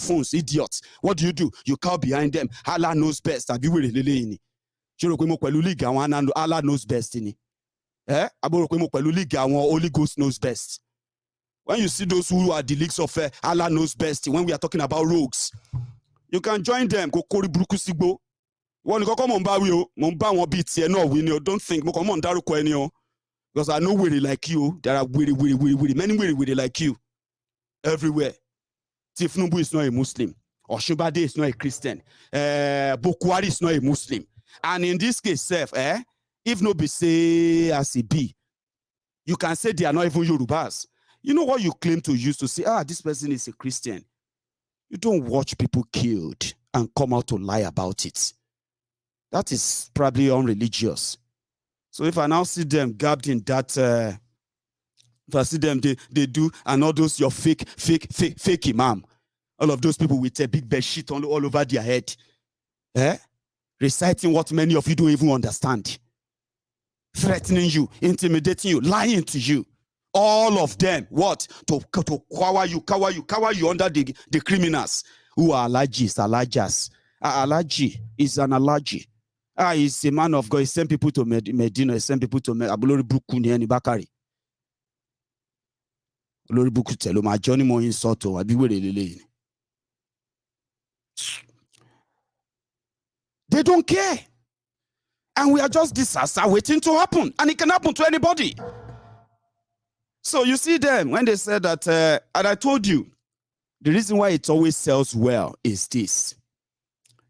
phones, idiots. What do? You cow behind them. Allah knows best. Allah knows best. Holy Ghost knows best. When you see those who are the leaks of Allah knows best, when we are talking about rogues, you can join them. Don't think because I know really like you. There are really many really like you everywhere. Tinubu is not a Muslim. Osinbajo is not a Christian. Bukwari is not a Muslim. And in this case, if no be say as it be, you can say they are not even Yorubas. You know what you claim to use to say, this person is a Christian. You don't watch people killed and come out to lie about it. That is probably unreligious. So if I now see them gabbed in that, if I see them, they do, and all those your fake imam, all of those people with a big bed sheet all over their head, reciting what many of you don't even understand, threatening you, intimidating you, lying to you. All of them, what? To cower you under the criminals who are allergies. Allergy is an allergy. He's a man of God. He sent people to Medina. He sent people to Abulori Brukuni and Bakari. Olori Buku tell my Johnny Mo insult to Abiwele. They don't care. And we are just disaster waiting to happen. And it can happen to anybody. So you see them, when they said that, and I told you, the reason why it always sells well is this.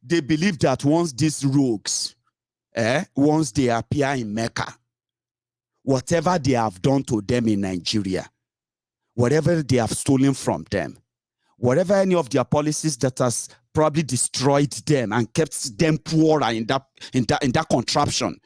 They believe that once these rogues, once they appear in Mecca, whatever they have done to them in Nigeria, whatever they have stolen from them, whatever any of their policies that has probably destroyed them and kept them poorer in that contraption,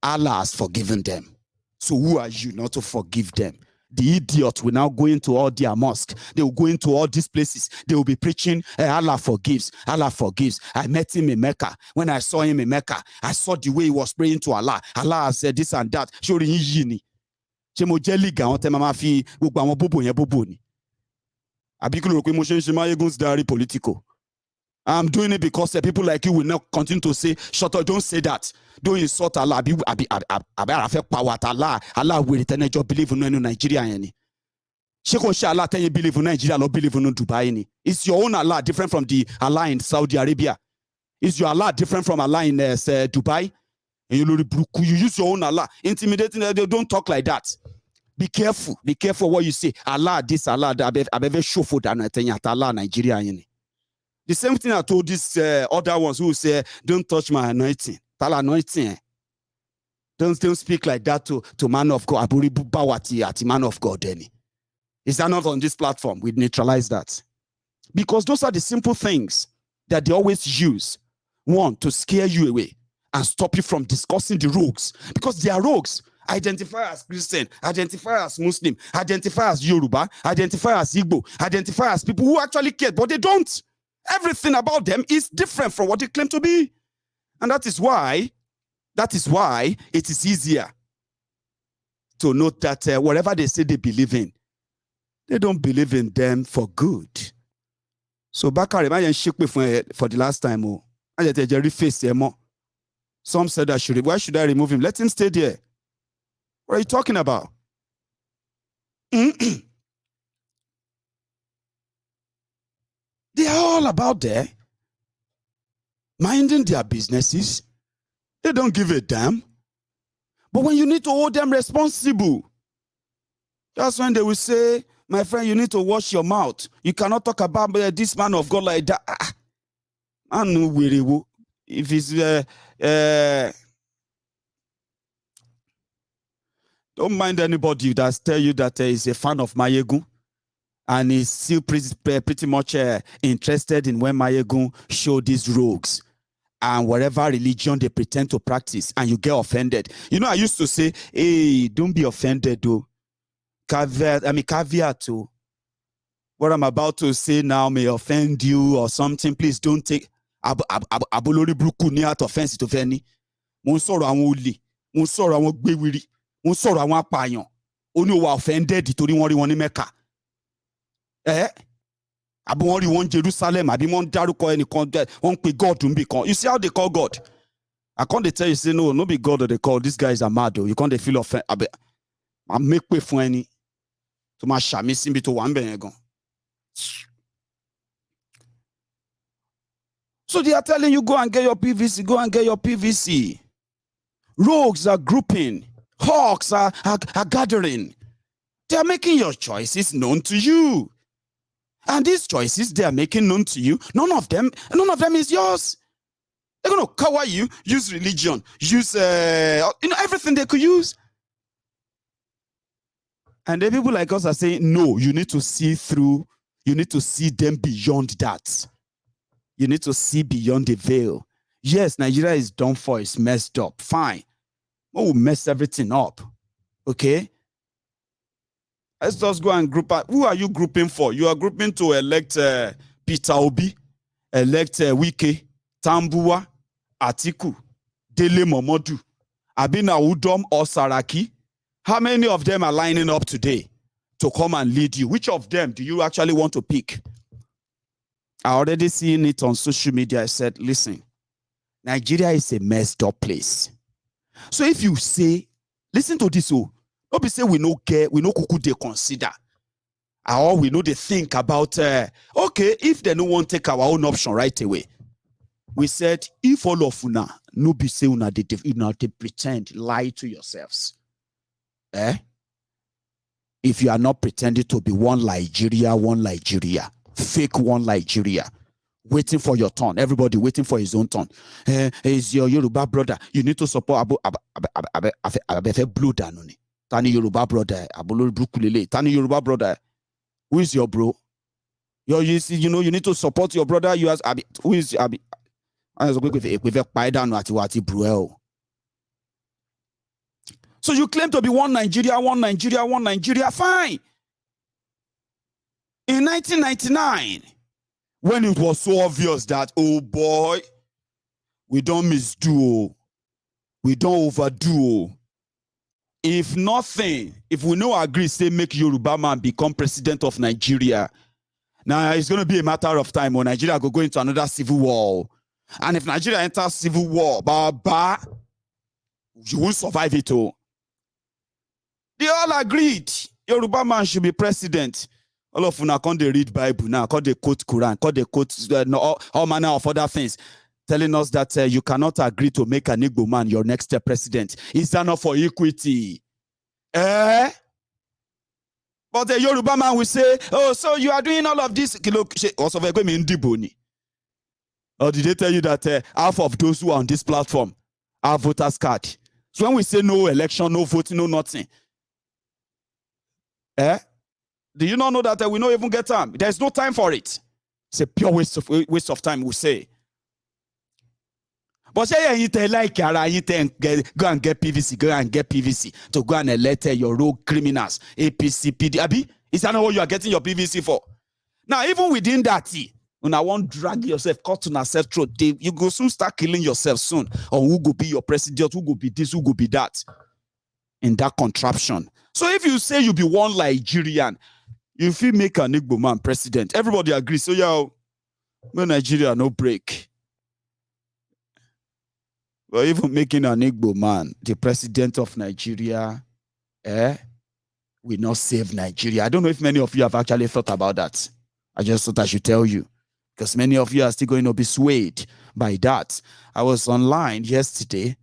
Allah has forgiven them. So who are you not to forgive them? The idiot will now go into all their mosques. They will go into all these places. They will be preaching, Allah forgives. Allah forgives. I met him in Mecca. When I saw him in Mecca, I saw the way he was praying to Allah. Allah said this and that. Political. I'm doing it because people like you will not continue to say, shut up, don't say that. Don't insult Allah. Allah will return your believe in Nigeria. Allah tell you believe in Nigeria, not believe in Dubai. It's your own Allah different from the Allah in Saudi Arabia? Is your Allah different from Allah in Dubai? And you use your own Allah. Intimidating, they don't talk like that. Be careful what you say. Allah, this, Allah, that. I've ever show for that Allah, Nigeria. The same thing I told these other ones who say, don't touch my anointing. Tal anointing. Don't speak like that to man of God. Aburi Bawati at man of God. Is that not on this platform? We neutralize that. Because those are the simple things that they always use. One, to scare you away and stop you from discussing the rogues. Because they are rogues. Identify as Christian, identify as Muslim, identify as Yoruba, identify as Igbo, identify as people who actually care, but they don't. Everything about them is different from what they claim to be. And that is why it is easier to note that whatever they say they believe in, they don't believe in them for good. So Bakari, I shook me for the last time. I let Jerry face him. Some said why should I remove him? Let him stay there. What are you talking about? They are all about there, minding their businesses. They don't give a damn. But when you need to hold them responsible, that's when they will say, my friend, you need to wash your mouth. You cannot talk about this man of God like that. I know where if he's don't mind anybody that tell you that he's a fan of Mayegun. And he's still pretty much interested in when Mayegun show these rogues and whatever religion they pretend to practice, and you get offended. You know, I used to say, hey, don't be offended, though. Caveat, too. What I'm about to say now may offend you or something. Please don't take Abolori Brukuni out offense to any. Monsoro awon ole, monsoro awon gbewiri, monsoro awon apayan. Oni wa offended tori won ri won ni Mecca. Abi won Jerusalem, abi won daruko any won pe God to be con. You see how they call God? I can't tell you, say no be God that they call. These guys are mad though. You can't feel offended. I make way for any to my shami simbi to one bengon. So they are telling you, go and get your PVC, go and get your PVC. Rogues are grouping, hawks are gathering. They are making your choices known to you. And these choices they are making known to you, none of them is yours. They're going to cover you, use religion, use everything they could use. And then people like us are saying, no, you need to see through, you need to see them beyond that. You need to see beyond the veil. Yes, Nigeria is done for, it's messed up. Fine. We'll mess everything up. Okay? Let's just go and group up. Who are you grouping for? You are grouping to elect Peter Obi, elect Wike, Tambuwa, Atiku, Dele Momodu, Abina Udom or Saraki. How many of them are lining up today to come and lead you? Which of them do you actually want to pick? I already seen it on social media. I said, listen, Nigeria is a messed up place. So if you say, listen to this, don't be say we no care, we no kuku they consider. Or we know they think about, okay, if they don't want to take our own option right away. We said, if all of una, no be say una they pretend, lie to yourselves. If you are not pretending to be one Nigeria, fake one Nigeria, waiting for your turn, everybody waiting for his own turn. Is your Yoruba brother, you need to support Abefe Blue Danone. Tani Yoruba brother, Tani Yoruba brother. Who is your bro? You need to support your brother. You ask Abi, who is Abi? So you claim to be one Nigeria, fine. In 1999, when it was so obvious that, oh boy, we don't misdo, we don't overdo. If nothing, if we no agree, say make Yoruba man become president of Nigeria, now it's going to be a matter of time when Nigeria go into another civil war. And if Nigeria enters civil war, you won't survive it all. They all agreed Yoruba man should be president. All of them can't they read Bible now, can't they quote Quran, can't they quote all manner of other things, telling us that you cannot agree to make an Igbo man your next president. Is that not for equity? But the Yoruba man will say, oh, so you are doing all of this. Or did they tell you that half of those who are on this platform are voters card? So when we say no election, no voting, no nothing, do you not know that we don't even get time? There's no time for it. It's a pure waste of time, we say. But say you tell like go and get PVC, to go and elect your rogue criminals, APC, PD. Abi, is that not what you are getting your PVC for? Now, even within that, when I want drag yourself, cut on yourself throat, you go soon start killing yourself soon. Or who go be your president, who go be this, who go be that. In that contraption. So if you say you be one Nigerian, you feel make an Igbo man president. Everybody agrees. So yeah, no Nigeria, no break. But even making an Igbo man the president of Nigeria, will not save Nigeria. I don't know if many of you have actually thought about that. I just thought I should tell you, because many of you are still going to be swayed by that. I was online yesterday.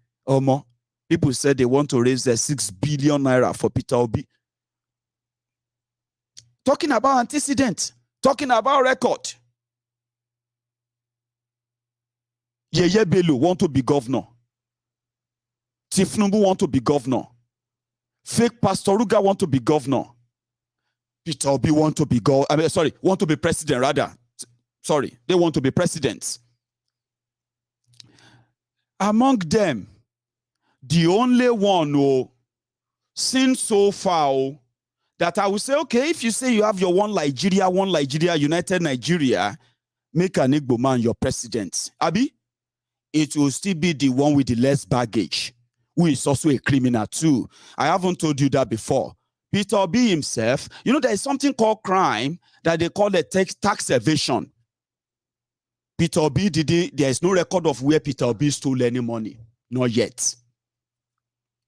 People said they want to raise 6 billion naira for Peter Obi. Talking about antecedent, talking about record. Yeye Bello want to be governor. Tinubu want to be governor. Fake Pastor Ruga want to be governor. Peter Obi want to be want to be president rather. Sorry, they want to be presidents. Among them, the only one who seen so far that I will say, okay, if you say you have your one Nigeria, United Nigeria, make an Igbo man your president. Abi, it will still be the one with the less baggage, who is also a criminal too. I haven't told you that before. Peter Obi himself, you know, there is something called crime that they call the tax evasion. Peter Obi there is no record of where Peter Obi stole any money. Not yet.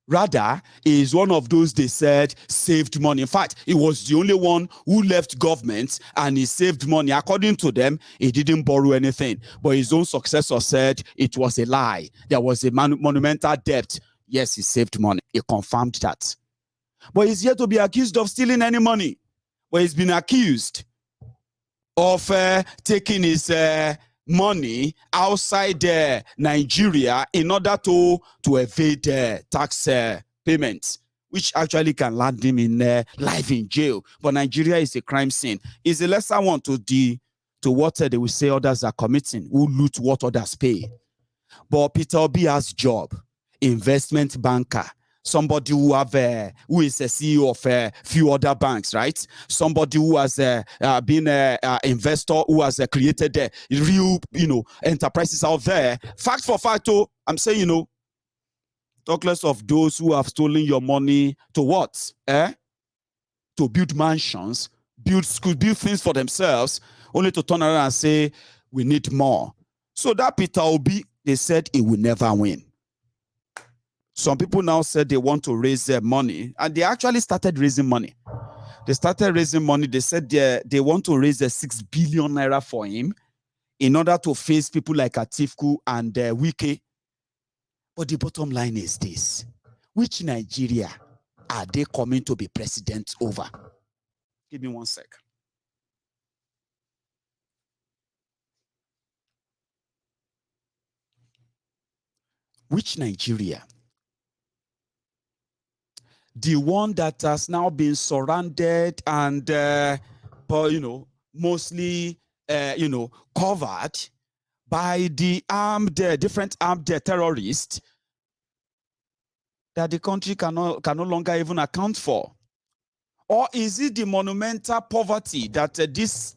Rather, he is one of those they said saved money. In fact, he was the only one who left government and he saved money. According to them, he didn't borrow anything. But his own successor said it was a lie. There was a monumental debt. Yes, he saved money. He confirmed that. But he's yet to be accused of stealing any money. But he's been accused of taking his money outside Nigeria in order to evade tax payments, which actually can land him in life in jail. But Nigeria is a crime scene. It's a lesser one to what they will say others are committing, who loot what others pay. But Peter Obi has job, investment banker, somebody who is a CEO of a few other banks, right? Somebody who has been an investor who has created real, enterprises out there. Fact for fact, I'm saying, talk less of those who have stolen your money to what? To build mansions, build schools, build things for themselves, only to turn around and say, we need more. So that Peter Obi, they said he will never win. Some people now said they want to raise their money, and they actually started raising money. They started raising money. They said they want to raise 6 billion naira for him in order to face people like Atiku and Wike. But the bottom line is this: which Nigeria are they coming to be president over? Give me 1 sec. Which Nigeria? The one that has now been surrounded and, mostly, covered by the different armed terrorists that the country can no longer even account for? Or is it the monumental poverty that these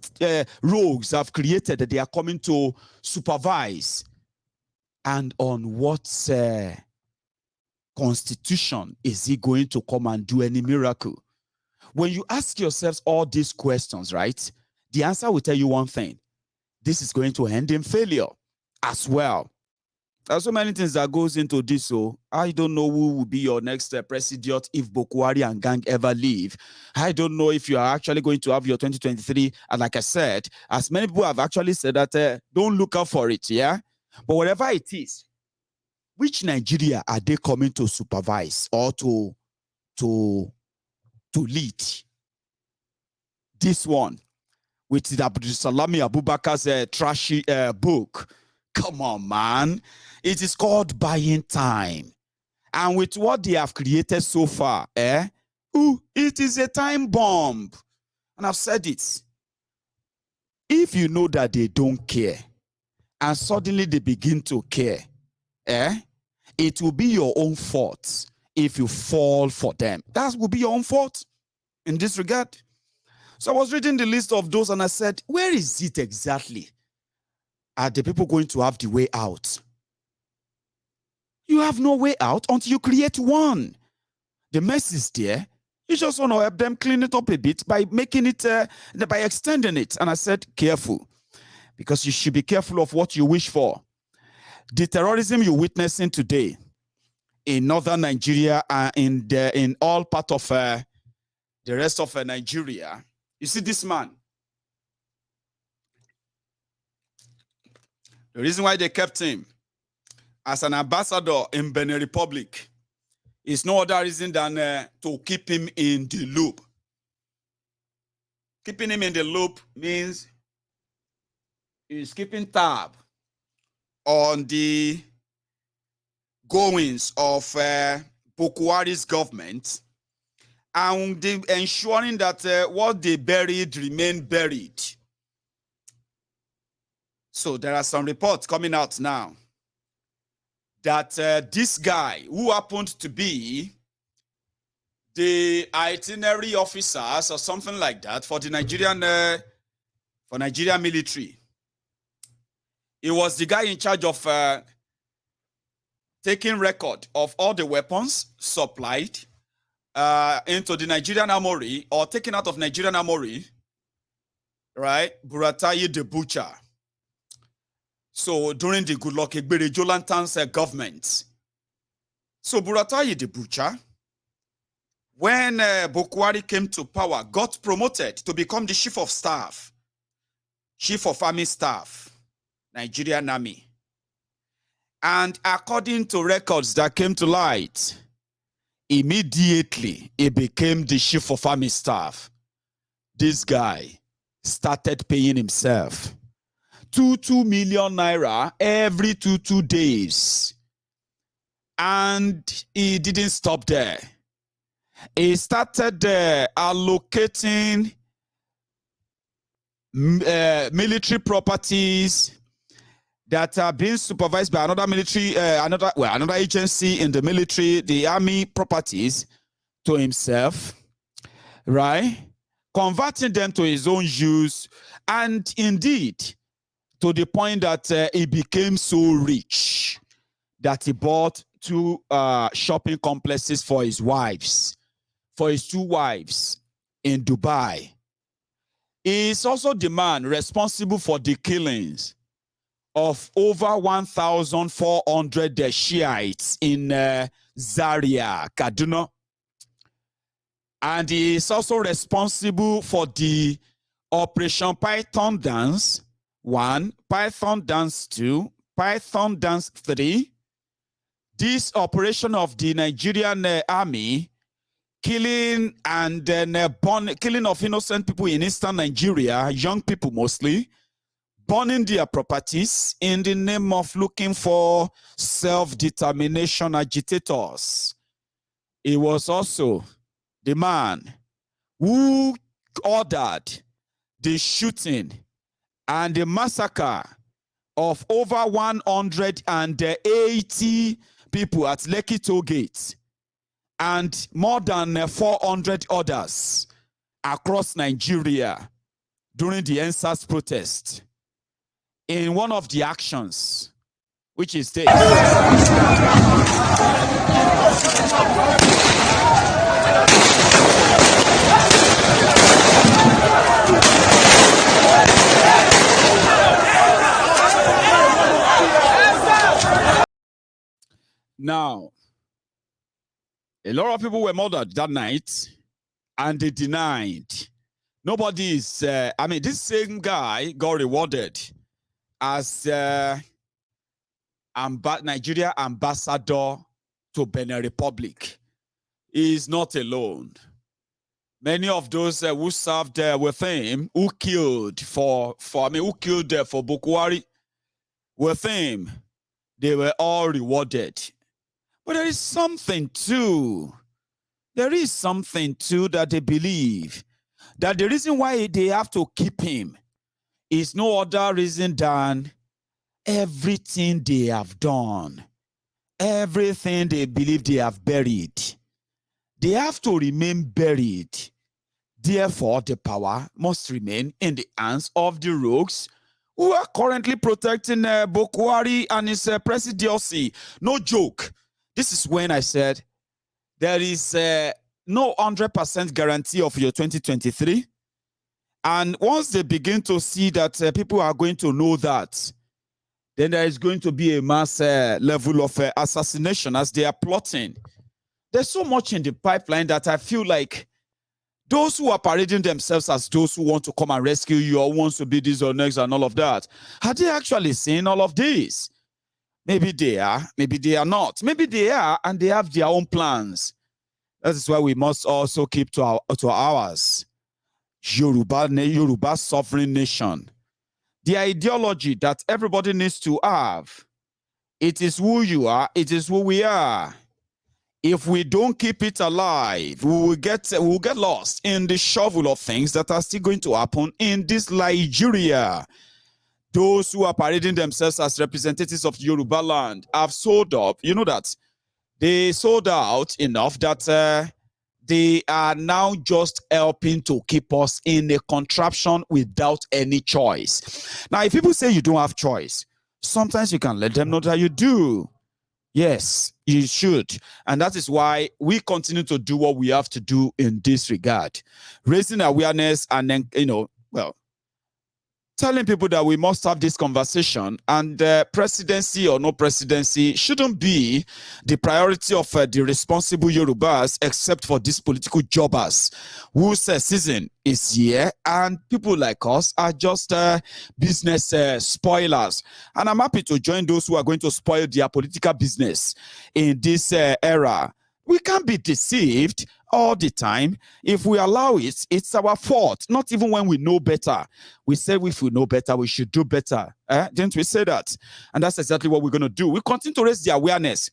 rogues have created that they are coming to supervise? And on what constitution is he going to come and do any miracle? When you ask yourselves all these questions, right, the answer will tell you one thing: this is going to end in failure as well. There are so many things that goes into this. So I don't know who will be your next Presidiot if Bokwari and gang ever leave. I don't know if you are actually going to have your 2023. And like I said, as many people have actually said that, don't look out for it, yeah? But whatever it is, which Nigeria are they coming to supervise or to lead? This one, with Salami Abubakar's trashy book. Come on, man. It is called Buying Time. And with what they have created so far, it is a time bomb. And I've said it. If you know that they don't care, and suddenly they begin to care, it will be your own fault if you fall for them. That will be your own fault in this regard. So I was reading the list of those and I said, where is it exactly? Are the people going to have the way out? You have no way out until you create one. The mess is there. You just want to help them clean it up a bit by making it, by extending it. And I said, careful, because you should be careful of what you wish for. The terrorism you're witnessing today in northern Nigeria and in all part of the rest of Nigeria, you see this man. The reason why they kept him as an ambassador in Benin Republic is no other reason than to keep him in the loop. Keeping him in the loop means he's keeping tab on the goings of Bokwari's government and ensuring that what they buried remain buried. So there are some reports coming out now that this guy, who happened to be the itinerary officers or something like that for the Nigerian military, he was the guy in charge of taking record of all the weapons supplied, into the Nigerian armory or taken out of Nigerian armory, right? Buratai the butcher. So during the Goodluck Ebele Jonathan's government. So Buratai the butcher, when Bukwari came to power, got promoted to become the chief of staff, chief of army staff, Nigerian army. And according to records that came to light, immediately he became the chief of army staff. This guy started paying himself 2 million naira every 2 days. And he didn't stop there. He started allocating military properties that are being supervised by another military, another agency in the military, the army properties, to himself, right? Converting them to his own use, and indeed, to the point that he became so rich that he bought 2 shopping complexes for his wives, for his 2 wives in Dubai. He is also the man responsible for the killings of over 1,400 Shiites in Zaria, Kaduna. And he is also responsible for the Operation Python Dance 1, Python Dance 2, Python Dance 3. This operation of the Nigerian army, killing and then killing of innocent people in eastern Nigeria, young people mostly, burning their properties in the name of looking for self-determination agitators. He was also the man who ordered the shooting and the massacre of over 180 people at Lekki Toll Gate and more than 400 others across Nigeria during the NSAS protest. In one of the actions, which is this. Now, a lot of people were murdered that night, and they denied. Nobody is, this same guy got rewarded as Nigeria ambassador to Benin Republic. He is not alone. Many of those who served with him, who killed for Bukwari with him, they were all rewarded. But there is something too. There is something too that they believe that the reason why they have to keep him is no other reason than everything they have done, everything they believe they have buried. They have to remain buried. Therefore, the power must remain in the hands of the rogues who are currently protecting Bukwari and his presidency. No joke. This is when I said there is no 100% guarantee of your 2023. And once they begin to see that people are going to know that, then there is going to be a mass level of assassination as they are plotting. There's so much in the pipeline that I feel like those who are parading themselves as those who want to come and rescue you or wants to be this or next and all of that, are they actually seeing all of this? Maybe they are, maybe they are not. Maybe they are, and they have their own plans. That is why we must also keep to ours. Yoruba sovereign nation. The ideology that everybody needs to have. It is who you are, it is who we are. If we don't keep it alive, we will get lost in the shovel of things that are still going to happen in this Nigeria. Those who are parading themselves as representatives of Yoruba land have sold up. You know that they sold out enough that they are now just helping to keep us in a contraption without any choice. Now, if people say you don't have choice, sometimes you can let them know that you do. Yes, you should. And that is why we continue to do what we have to do in this regard. Raising awareness and then, well, telling people that we must have this conversation, and presidency or no presidency shouldn't be the priority of the responsible Yorubas, except for these political jobbers whose season is here, and people like us are just business spoilers. And I'm happy to join those who are going to spoil their political business in this era. We can't be deceived all the time. If we allow it, it's our fault. Not even when we know better. We say if we know better, we should do better. Didn't we say that? And that's exactly what we're going to do. We continue to raise the awareness.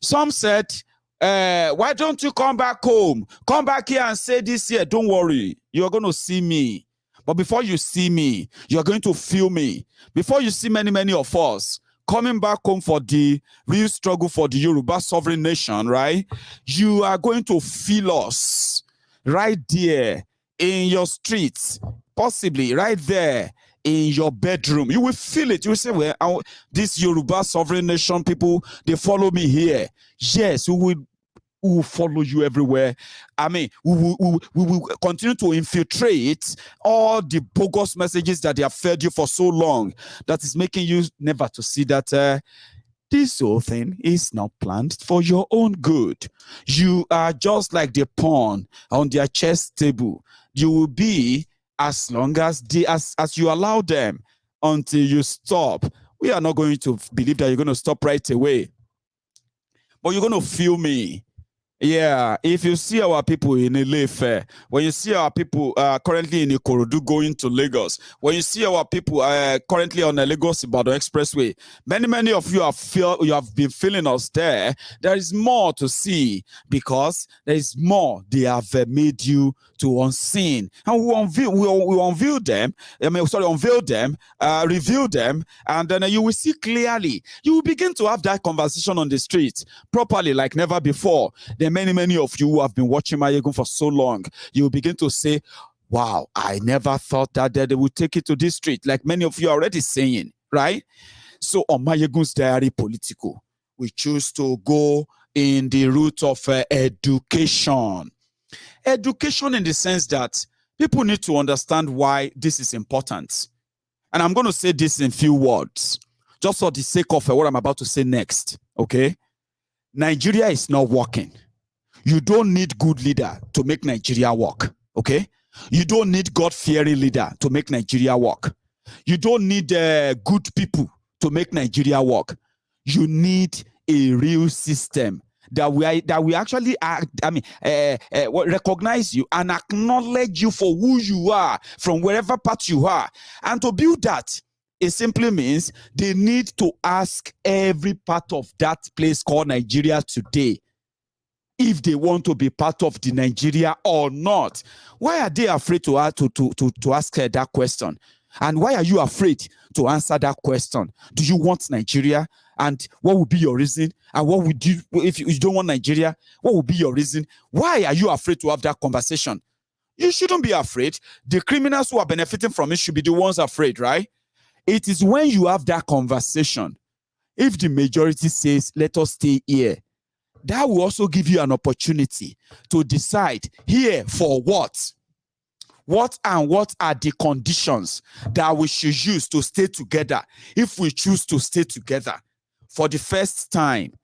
Some said, why don't you come back home? Come back here and say this here. Don't worry. You're going to see me. But before you see me, you're going to feel me. Before you see many of us coming back home for the real struggle for the Yoruba sovereign nation, right? You are going to feel us right there in your streets, possibly right there in your bedroom. You will feel it. You will say, well, this Yoruba sovereign nation people, they follow me here. Yes, we will follow you everywhere. I mean, we will continue to infiltrate all the bogus messages that they have fed you for so long, that is making you never to see that this whole thing is not planned for your own good. You are just like the pawn on their chess table. You will be as long as as you allow them until you stop. We are not going to believe that you're going to stop right away, but you're going to feel me. Yeah, if you see our people in Ile-Ife, when you see our people currently in Ikorodu going to Lagos, when you see our people currently on the Lagos-Ibadan Expressway, many of you have been feeling us there. There is more to see, because there is more they have made you to unseen, and we unveil them. Unveil them, reveal them, and then you will see clearly. You will begin to have that conversation on the streets properly, like never before. Many of you who have been watching Mayegun for so long, you will begin to say, wow, I never thought that they would take it to this street, like many of you are already saying, right? So on Mayegun's Diary Political, we choose to go in the route of education. Education in the sense that people need to understand why this is important. And I'm going to say this in few words, just for the sake of what I'm about to say next, okay? Nigeria is not working. You don't need good leader to make Nigeria work, okay? You don't need God-fearing leader to make Nigeria work. You don't need good people to make Nigeria work. You need a real system that we actually recognize you and acknowledge you for who you are from wherever part you are. And to build that, it simply means they need to ask every part of that place called Nigeria today if they want to be part of the Nigeria or not. Why are they afraid to ask that question? And why are you afraid to answer that question? Do you want Nigeria? And what would be your reason? And what would you, if you don't want Nigeria, what would be your reason? Why are you afraid to have that conversation? You shouldn't be afraid. The criminals who are benefiting from it should be the ones afraid, right? It is when you have that conversation, if the majority says, let us stay here, that will also give you an opportunity to decide here for what. What are the conditions that we should use to stay together if we choose to stay together? For the first time,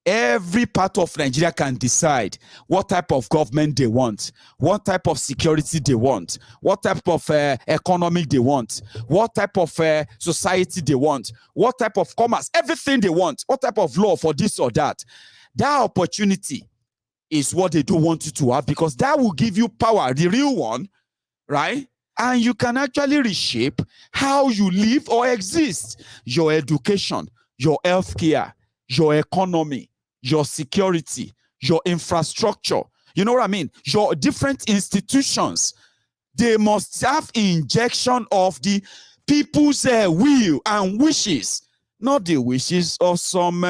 every part of Nigeria can decide what type of government they want, what type of security they want, what type of economy they want, what type of society they want, what type of commerce, everything they want, what type of law for this or that. That opportunity is what they don't want you to have, because that will give you power, the real one, right? And you can actually reshape how you live or exist. Your education, your healthcare, your economy, your security, your infrastructure. You know what I mean? Your different institutions, they must have injection of the people's will and wishes, not the wishes of some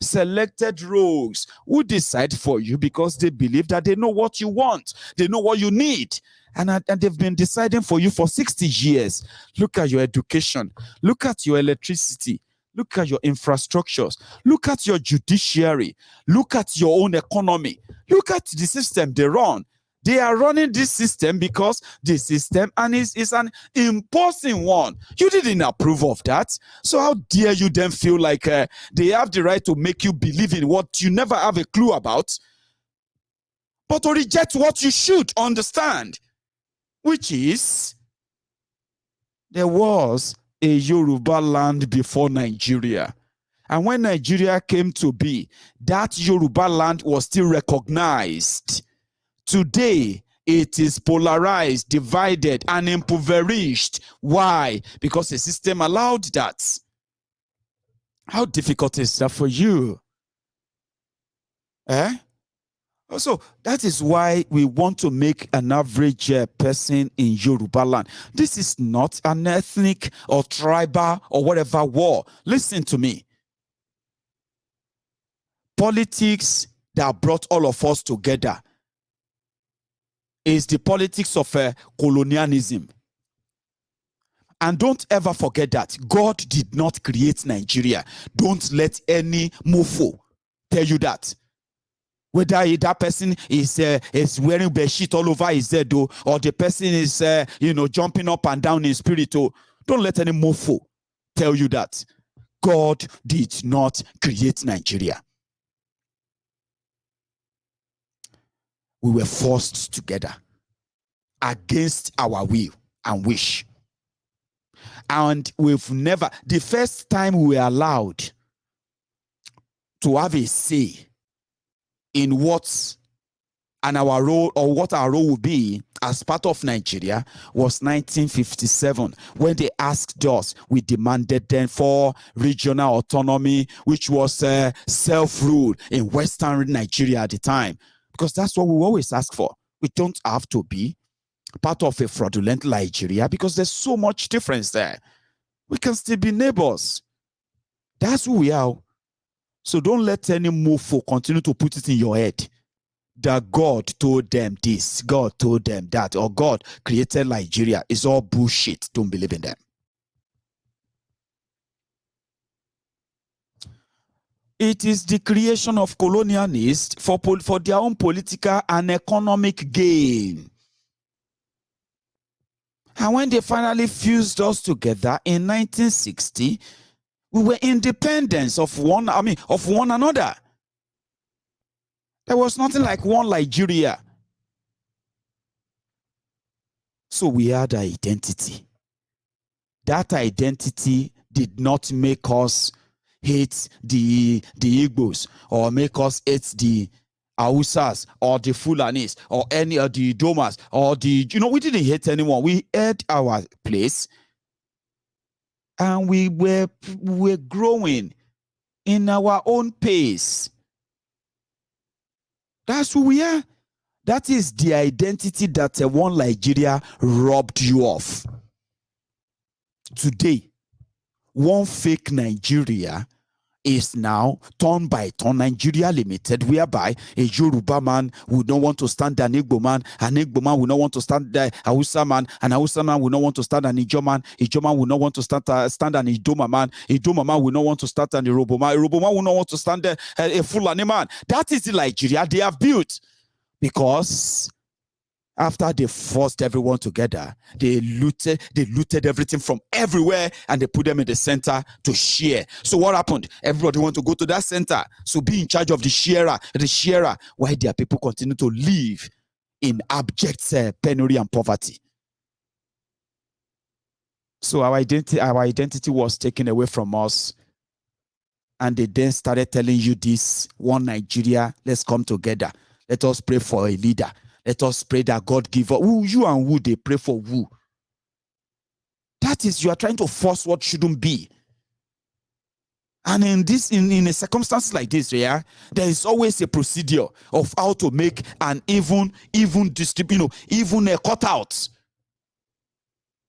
selected rogues who decide for you because they believe that they know what you want, they know what you need. And they've been deciding for you for 60 years. Look at your education. Look at your electricity. Look at your infrastructures. Look at your judiciary. Look at your own economy. Look at the system they run. They are running this system because the system and is an imposing one. You didn't approve of that. So how dare you then feel like they have the right to make you believe in what you never have a clue about, but to reject what you should understand, which is there was a Yoruba land before Nigeria. And when Nigeria came to be, that Yoruba land was still recognized. Today, it is polarized, divided, and impoverished. Why? Because the system allowed that. How difficult is that for you? So that is why we want to make an average person in Yoruba land. This is not an ethnic or tribal or whatever war. Listen to me. Politics that brought all of us together is the politics of colonialism. And don't ever forget that God did not create Nigeria. Don't let any mofo tell you that. Whether that person is wearing bedsheet all over his head, or the person is jumping up and down in spirit, don't let any mofo tell you that. God did not create Nigeria. We were forced together against our will and wish. And we've never, the first time we were allowed to have a say in what and our role, or what our role would be as part of Nigeria, was 1957, when they asked us. We demanded then for regional autonomy, which was self-rule in Western Nigeria at the time, because that's what we always ask for. We don't have to be part of a fraudulent Nigeria, because there's so much difference there. We can still be neighbors. That's who we are. So don't let any mofo continue to put it in your head that God told them this, God told them that, or God created Nigeria. It's all bullshit. Don't believe in them. It is the creation of colonialists for their own political and economic gain. And when they finally fused us together in 1960, we were independent of one another. There was nothing like one Nigeria. So we had identity. That identity did not make us hate the Igbos, or make us hate the Hausas, or the Fulanis, or any of the Domas, or we didn't hate anyone. We had our place, and we were growing in our own pace. That's who we are. That is the identity that one Nigeria robbed you of. Today, one fake Nigeria is now turn by turn Nigeria Limited, whereby a Yoruba man would not want to stand an Igbo man would not want to stand the Hausa man, and Hausa man would not want to stand an Ijo man would not want to stand an Idoma man would not want to stand an Yoruba man would not want to stand a Fulani man. That is the Nigeria they have built, because after they forced everyone together, they looted everything from everywhere, and they put them in the center to share. So what happened? Everybody want to go to that center, so be in charge of the sharer. Why their people continue to live in abject penury and poverty. So our identity was taken away from us, and they then started telling you this: one Nigeria, let's come together, let us pray for a leader. Let us pray that God give us. Who you and who they pray for who? That is, you are trying to force what shouldn't be. And in a circumstance like this, there is always a procedure of how to make an even distribute, even a cutout.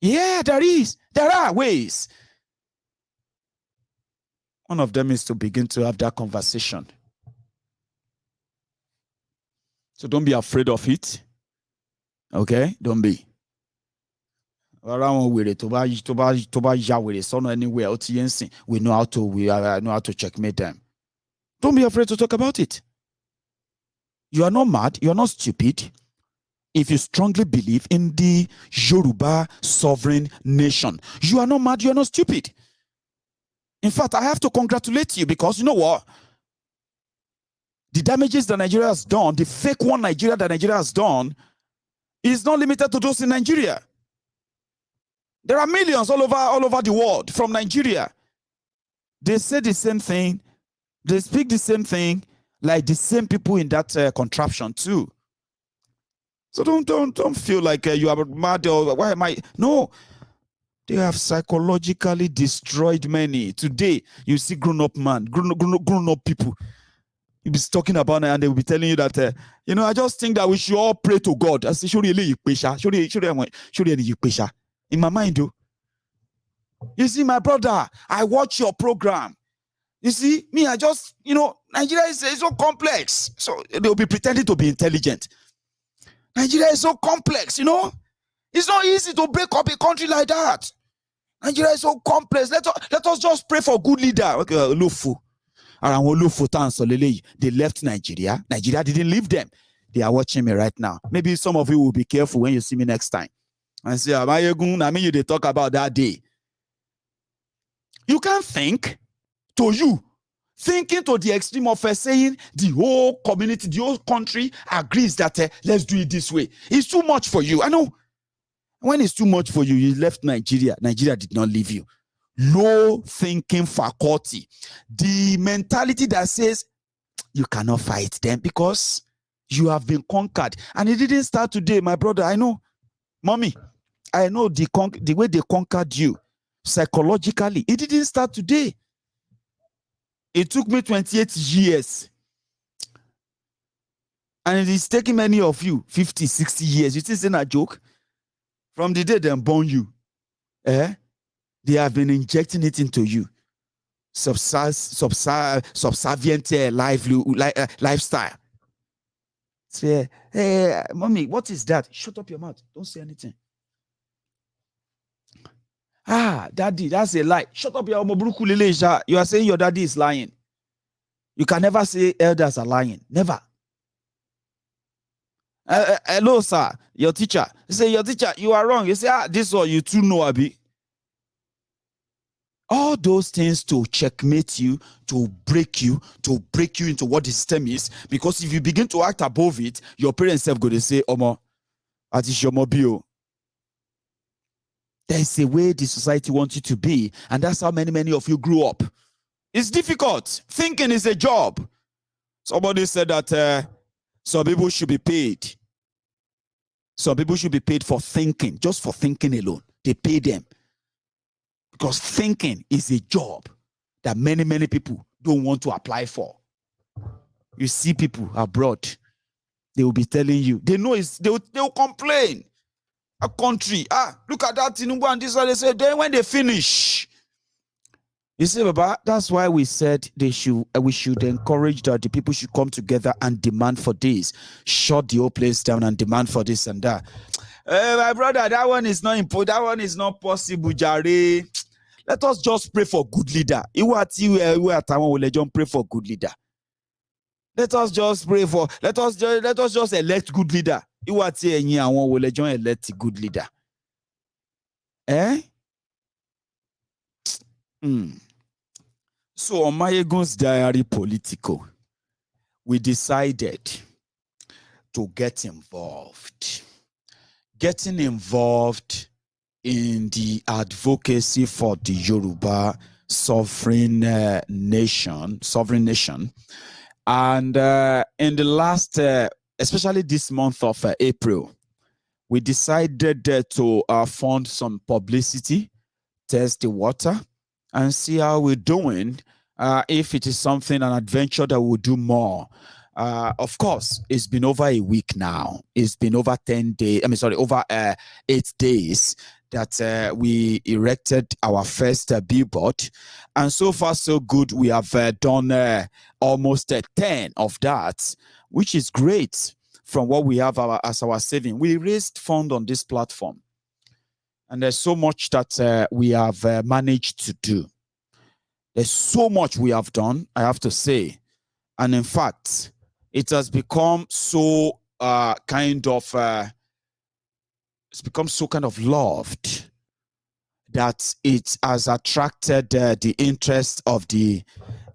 Yeah, there are ways. One of them is to begin to have that conversation. So don't be afraid of it. Okay? Don't be. Around with it, toba ya with it, so anywhere, we know how to checkmate them. Don't be afraid to talk about it. You are not mad, you are not stupid. If you strongly believe in the Yoruba sovereign nation, you are not mad, you are not stupid. In fact, I have to congratulate you because you know what? The damages that Nigeria has done, the fake one Nigeria that Nigeria has done, is not limited to those in Nigeria. There are millions all over the world from Nigeria. They say the same thing. They speak the same thing, like the same people in that contraption too. So don't feel like you are mad or why am I? No, they have psychologically destroyed many. Today, you see grown-up man, grown-up people. You'll be talking about it and they will be telling you that, I just think that we should all pray to God. I say, in my mind, though. You see, my brother, I watch your program. You see, me, I just, Nigeria is so complex. So they'll be pretending to be intelligent. Nigeria is so complex, It's not easy to break up a country like that. Nigeria is so complex. Let us just pray for good leader. Okay, they left Nigeria. Nigeria didn't leave them. They are watching me right now. Maybe some of you will be careful when you see me next time. And say, they talk about that day. You can't think to you. Thinking to the extreme of saying the whole community, the whole country agrees that let's do it this way. It's too much for you. I know. When it's too much for you, you left Nigeria. Nigeria did not leave you. Low thinking faculty. The mentality that says you cannot fight them because you have been conquered. And it didn't start today, my brother. I know. Mommy, I know the way they conquered you psychologically. It didn't start today. It took me 28 years. And it is taking many of you 50, 60 years. You think it's a joke? From the day they born you, they have been injecting it into you. Subservient lifestyle. Say, hey, mommy, what is that? Shut up your mouth. Don't say anything. Daddy, that's a lie. Shut up your mouth. You are saying your daddy is lying. You can never say elders are lying. Never. Hello, sir. Your teacher. You say, your teacher, you are wrong. You say, this one you too know, Abi. All those things to checkmate you, to break you into what the system is. Because if you begin to act above it, your parents have got to say, Omo, at is your mobile. There is a way the society wants you to be, and that's how many of you grew up. It's difficult. Thinking is a job. Somebody said that some people should be paid. Some people should be paid for thinking, just for thinking alone. They pay them. Because thinking is a job that many people don't want to apply for. You see people abroad, they will be telling you, they know they will complain. A country, look at that Tinubu and this one, they say, then when they finish. You see, Baba, that's why we said we should encourage that the people should come together and demand for this. Shut the whole place down and demand for this and that. My brother, that one is not important. That one is not possible, Jare. Let us just pray for good leader. Pray for good leader. Let us just pray for. Let us just elect good leader. Elect good leader. So on Mayegun's diary political, we decided to get involved. Getting involved in the advocacy for the Yoruba sovereign nation. And in the last, especially this month of April, we decided to fund some publicity, test the water, and see how we're doing. If it is something, an adventure that we'll do more. Of course, it's been over a week now. It's been over 10 days. Over 8 days that we erected our first billboard. And so far, so good. We have done almost 10 of that, which is great from what we have as our saving. We raised fund on this platform. And there's so much that we have managed to do. There's so much we have done, I have to say. And in fact, it has become so it's become so kind of loved that it has attracted the interest of the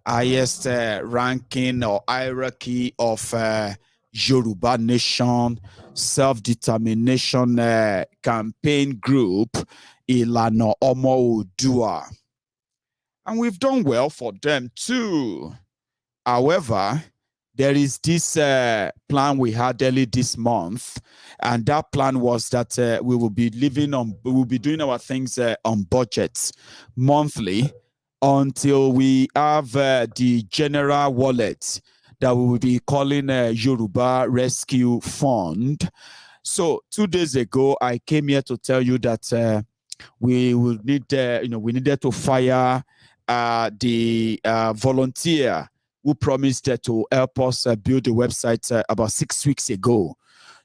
highest ranking or hierarchy of Yoruba Nation self-determination campaign group, Ilana Omo Odua. And we've done well for them too. However, there is this plan we had early this month, and that plan was that we will be doing our things on budgets monthly until we have the general wallet that we will be calling Yoruba Rescue Fund. So 2 days ago, I came here to tell you that we will need, we needed to fire the volunteer who promised to help us build the website about 6 weeks ago.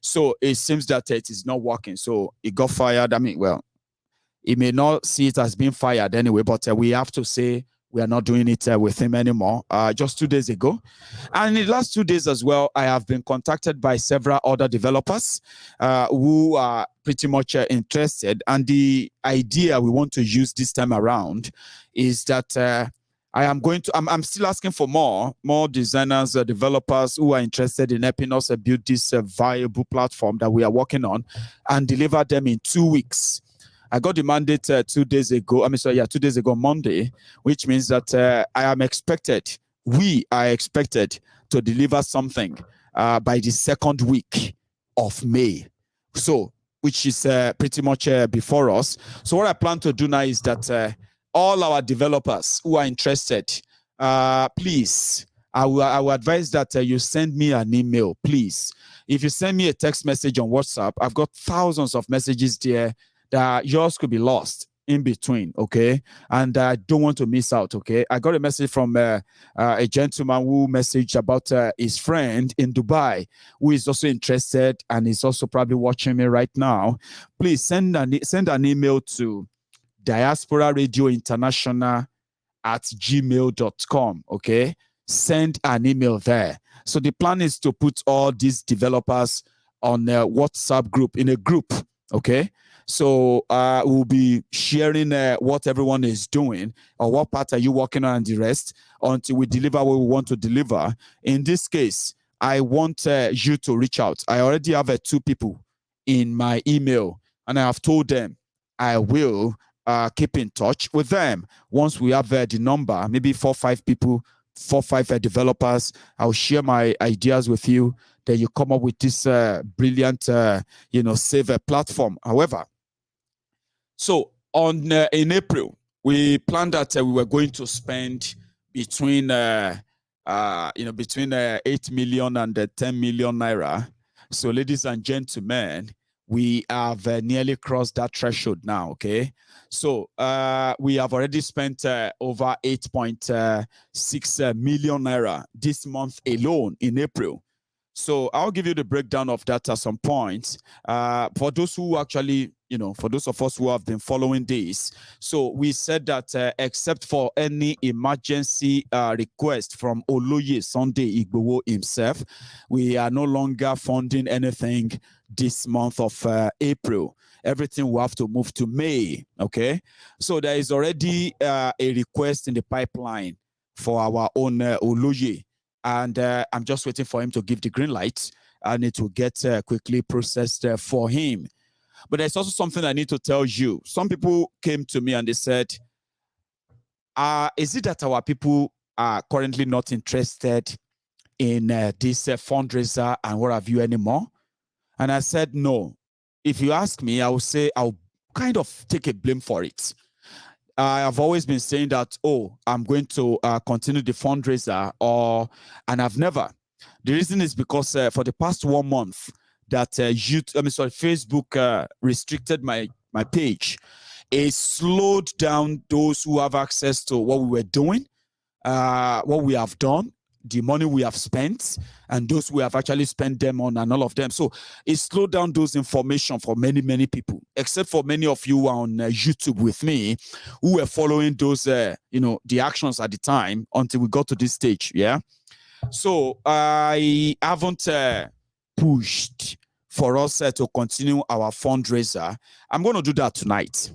So it seems that it is not working. So it got fired. I mean, well, he may not see it as being fired anyway, but we have to say we are not doing it with him anymore. Just 2 days ago. And in the last 2 days as well, I have been contacted by several other developers who are pretty much interested. And the idea we want to use this time around is that I'm still asking for more designers, developers who are interested in helping us build this viable platform that we are working on and deliver them in 2 weeks. I got the mandate 2 days ago. 2 days ago, Monday, which means that we are expected to deliver something by the second week of May. So, which is pretty much before us. So what I plan to do now is that all our developers who are interested, please, I will advise that you send me an email, please. If you send me a text message on WhatsApp, I've got thousands of messages there that yours could be lost in between, okay? And I don't want to miss out, okay? I got a message from a gentleman who messaged about his friend in Dubai who is also interested and is also probably watching me right now. Please send an email to Diaspora Radio International at gmail.com, okay? Send an email there. So the plan is to put all these developers on a WhatsApp group, in a group, okay? So we'll be sharing what everyone is doing or what part are you working on and the rest until we deliver what we want to deliver. In this case, I want you to reach out. I already have 2 people in my email and I have told them I will keep in touch with them. Once we have the number, maybe 4 or 5 people, 4 or 5 developers, I'll share my ideas with you. Then you come up with this brilliant, save platform. However, so in April, we planned that we were going to spend between 8 million and 10 million naira. So, ladies and gentlemen, we have nearly crossed that threshold now. Okay, so we have already spent over 8.6 million naira this month alone in April. So I'll give you the breakdown of that at some point. For those who actually, for those of us who have been following this, so we said that except for any emergency request from Oloye Sunday Igboho himself, we are no longer funding anything this month of April. Everything will have to move to May, okay? So there is already a request in the pipeline for our own Oloye. And I'm just waiting for him to give the green light and it will get quickly processed for him. But there's also something I need to tell you. Some people came to me and they said, is it that our people are currently not interested in this fundraiser and what have you anymore? And I said, no. If you ask me, I will say I'll kind of take a blame for it. I have always been saying that, I'm going to continue the fundraiser, and I've never. The reason is because for the past 1 month that Facebook restricted my page. It slowed down those who have access to what we were doing, what we have done. the money we have spent and those we have actually spent them on and all of them. So it slowed down those information for many people, except for many of you on YouTube with me who were following those, the actions at the time until we got to this stage. Yeah. So I haven't pushed for us to continue our fundraiser. I'm going to do that tonight.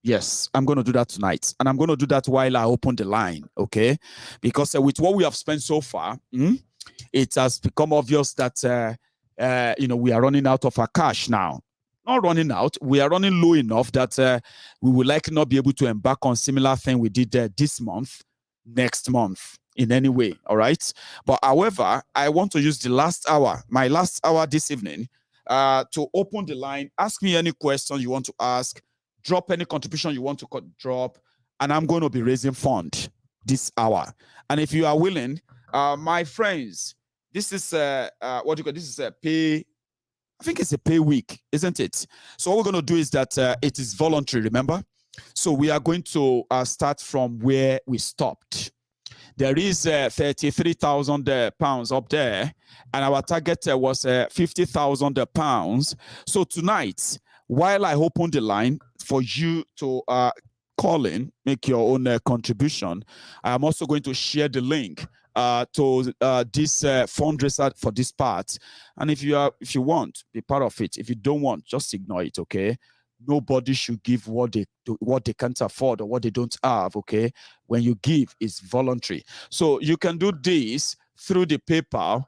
Yes, I'm going to do that tonight. And I'm going to do that while I open the line, okay? Because with what we have spent so far, it has become obvious that, we are running out of our cash now. Not running out. We are running low enough that we will likely not be able to embark on similar thing we did this month, next month, in any way, all right? But however, I want to use my last hour this evening, to open the line. Ask me any question you want to ask. Drop any contribution you want to drop, and I'm going to be raising fund this hour. And if you are willing, my friends, this is what you call, this is a pay. I think it's a pay week, isn't it? So what we're going to do is that it is voluntary. Remember, so we are going to start from where we stopped. There is 33,000 pounds up there, and our target was 50,000 pounds. So tonight, while I open the line for you to call in, make your own contribution, I am also going to share the link to this fundraiser for this part. And if you want, be part of it. If you don't want, just ignore it, okay? Nobody should give what they can't afford or what they don't have, okay? When you give, it's voluntary. So you can do this through the PayPal,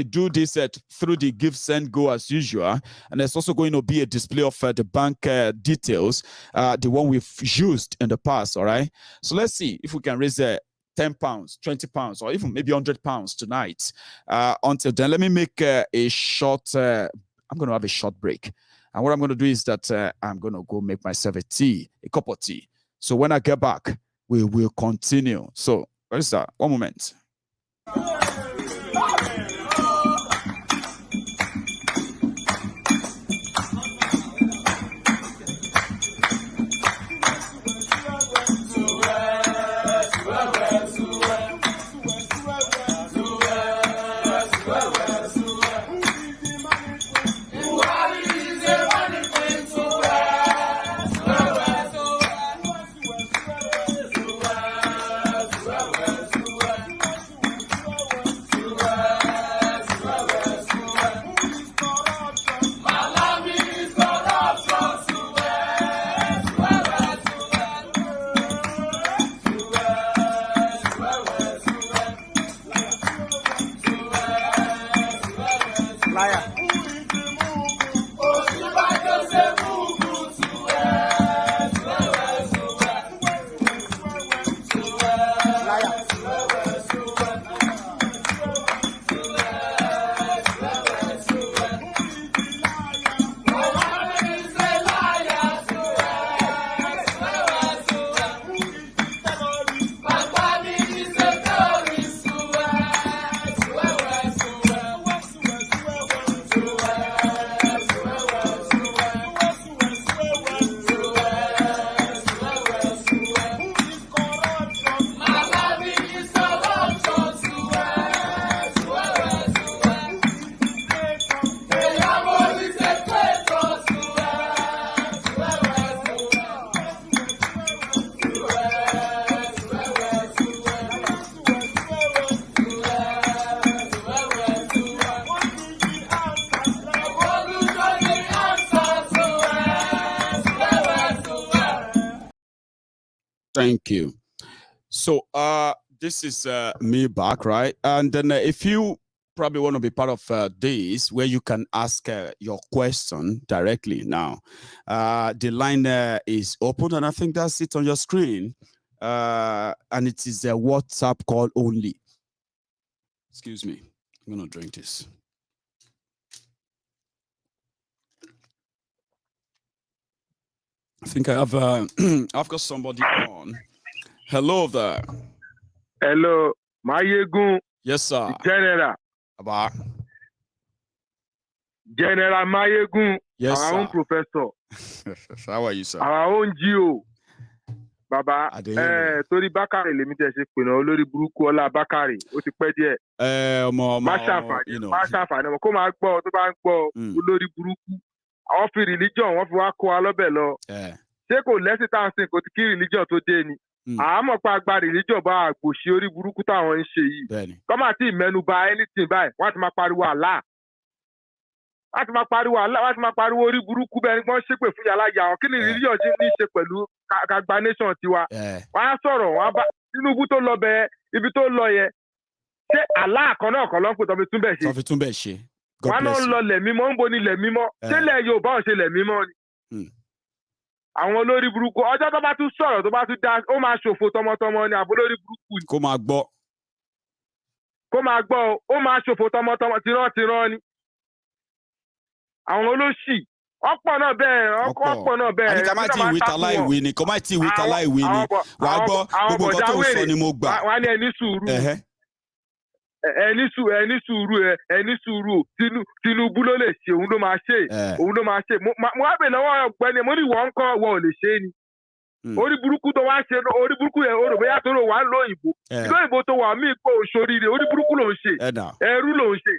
do this through the Give, Send, Go as usual. And there's also going to be a display of the bank details, the one we've used in the past, all right? So let's see if we can raise 10 pounds, 20 pounds, or even maybe 100 pounds tonight. Until then, let me make a short, I'm going to have a short break. And what I'm going to do is that I'm going to go make myself a cup of tea. So when I get back, we will continue. So what is that? One moment. Thank you. So this is me back, right? And then if you probably want to be part of this, where you can ask your question directly now, the line is open, and I think that's it on your screen. And it is a WhatsApp call only. Excuse me, I'm gonna drink this. I think I have I've got somebody on. Hello there. Hello, Mayegun. Yes, sir. General. About General Mayegun. Yes, our sir. own professor. How are you, sir? Our own GO. Bàbá torí Bákàrè lèmi tẹ̀ ṣe pè náà olórí burúkú Ọlá Bákàrè ó ti pẹ́ díẹ̀. Má ṣàǹfààní ọmọ kó máa gbọ́ tó bá ń gbọ́ olórí burúkú. Àwọn fi religion wọ́n fi wá kó wa lọ́bẹ̀ lọ. Ṣé kò lẹ́sìn tá à ń sìn kò ti kí religion tó dé ni? Àmọ́ pa agba religion bá àgbòṣe orí burúkú táwọn ń ṣe yìí. Kọ́mà tí ìmẹ́nu ba anything báyìí wọ́n á ti máa pariwo Allah. Wọ́n á ti máa pariwo Allah, wọ́n á ti máa pariwo orí burúkú bẹ́ẹ̀ ni wọ́n ṣépè fún yàrá yà wọ́n. Kí ni religion ṣe ní í ṣe pẹ̀lú kagba nation tiwa? Wọ́n á sọ̀rọ̀ wọ́n á bá Tinubu tó lọ bẹ ibi tó lọ yẹ. Ṣé Allah kan náà kan ló ń pè tó fi tún bẹ̀ ṣe? Tó fi tún bẹ̀ ṣe. Wọ́n náà ń lọ lẹ̀ mímọ́ ń bo ni lẹ̀ mímọ́. Ṣé ilẹ̀ Yorùbá ò ṣe lẹ̀ mímọ́ ni? Àwọn olórí burúkú ọjọ́ tó bá tún sọ̀rọ̀ tó bá tún dá ó máa ṣòfò tọmọtọmọ ni àbó lórí burúkú ni. Kó máa gbọ́ ó máa ṣòfò tọmọtọmọ tìran ni. Àwọn olóṣì ọ̀pọ̀ náà bẹ́ẹ̀. Àníkà má tí ìwé ta láìwé ni kò má tí ìwé ta láìwé ni wàá gbọ́ gbogbo nǹkan tó ń sọ ni mo gbà. Wà á ní ẹni sùúrù ẹni sùúrù Tinubu ló lè ṣe òun ló máa ṣe mo wá bèèrè lọ́wọ́ ọ̀gbẹ́ni mo ní ìwọ ń kọ́ ìwọ ò lè ṣe ni. Orí burúkú tó wá ṣe orí burúkú yẹn orò bóyá tó rò wá lóyìnbó lóyìnbó tó wà mí pé òṣòrìrì orí burúkú ló ń ṣe ẹrú ló ń ṣe.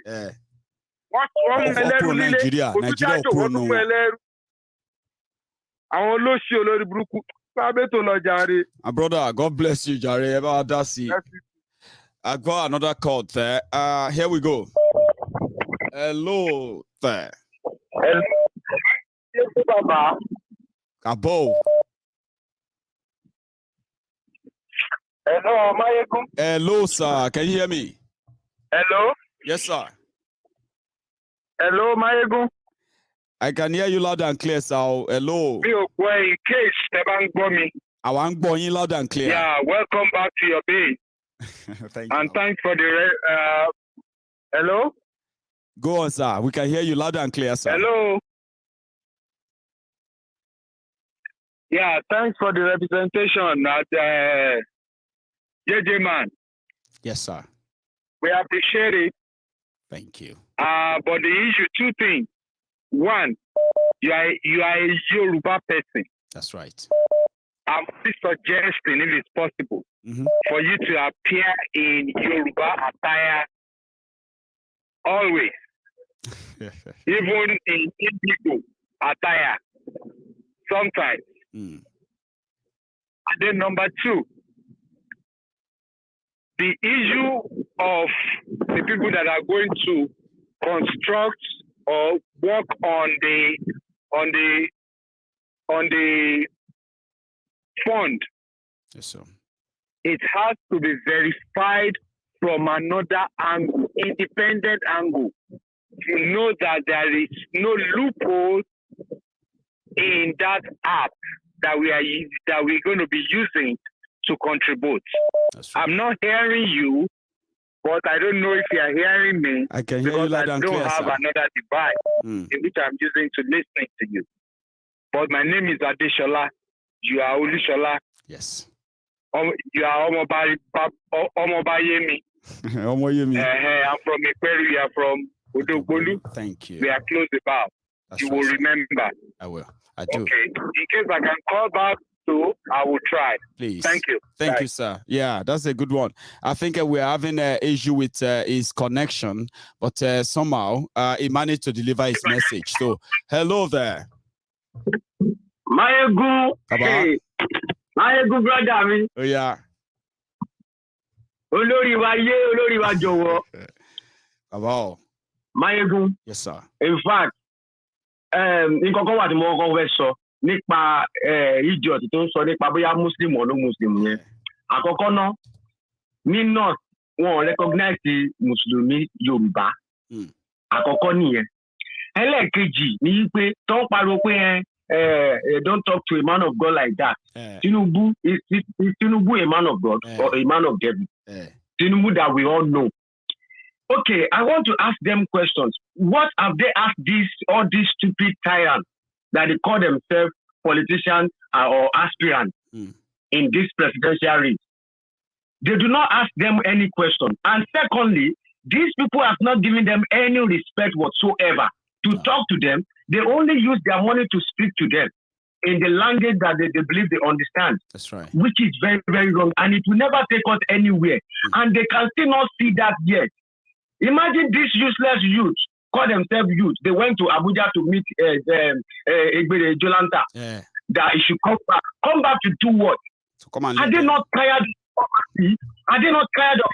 Wọ́n mú ẹlẹ́rú líle òtútàjò wọ́n tún mú ẹlẹ́rú. Àwọn olóṣì olórí burúkú sábẹ́ tó lọ jàre. My brother, God bless you jàre ẹ bá dá sí i. I got another call there. Here we go. Hello there. Hello. Abo. Hello, Mayegun. Hello, sir. Can you hear me? Hello. Yes, sir. Hello, Mayegun. I can hear you loud and clear, sir. Hello. Mi ò gbọ́ in case tẹ́ bá ń gbọ́ mi. Àwa ń gbọ́ yín loud and clear. Yeah, welcome back to your base. Thank and you. Thanks for the hello. Go on, sir. We can hear you loud and clear, sir. Hello. Yeah, thanks for the representation at JJ Man. Yes, sir. We appreciate it. Thank you. But the issue, two things. One, you are a Yoruba person. That's right. I'm suggesting, if it's possible, for you to appear in Yoruba attire always, even in Indigo attire sometimes. And then number two, the issue of the people that are going to construct or work on the fund. Yes, sir. It has to be verified from another angle, independent angle, to know that there is no loophole in that app that we're going to be using to contribute. That's right. I'm not hearing you, but I don't know if you are hearing me. I can hear you loud and clear, because I don't have another device in which I'm using to listen to you. But my name is Adeshola. You are Olushola. Yes. You are Omobayemi. Omobayemi. I'm from Ikperu. You are from Odogbolu. Thank you. We are close about. That's you right, will sir. remember. I will. I do. Okay. In case I can call back, so I will try. Please. Thank you. Thank Bye. you, sir. Yeah, that's a good one. I think we're having an issue with his connection, but somehow he managed to deliver his message. So, hello there. Mayegun. Hey. Mayegun, brother mi. Oh, yeah. Olórí wa yé, olórí wa jọ̀wọ́. Wow. Mayegun. Yes, sir. In fact, nǹkan kan wà tí mo kọ́kọ́ fẹ́ sọ nípa idiot tó ń sọ nípa bóyá Muslim or no Muslim yẹn. Àkọ́kọ́ náà, ní North, wọn recognize Mùsùlùmí Yorùbá. Àkọ́kọ́ nìyẹn. Ẹlẹ́ẹ̀kejì ni pé tó ń pariwo pé don't talk to a man of God like that. Tinubu is Tinubu a man of God or a man of devil? Tinubu that we all know. Okay, I want to ask them questions. What have they asked all these stupid tyrants that they call themselves politicians or aspirants in this presidential race? They do not ask them any question. And secondly, these people have not given them any respect whatsoever to talk to them. They only use their money to speak to them. in the language that they believe they understand. That's right. Which is very, very wrong. And it will never take us anywhere. And they can still not see that yet. Imagine these useless youths call themselves youth. They went to Abuja to meet Egbere Jolanta. Yeah. That he should come back. Come back to do what? So come on. Are they not tired of poverty? Are they not tired of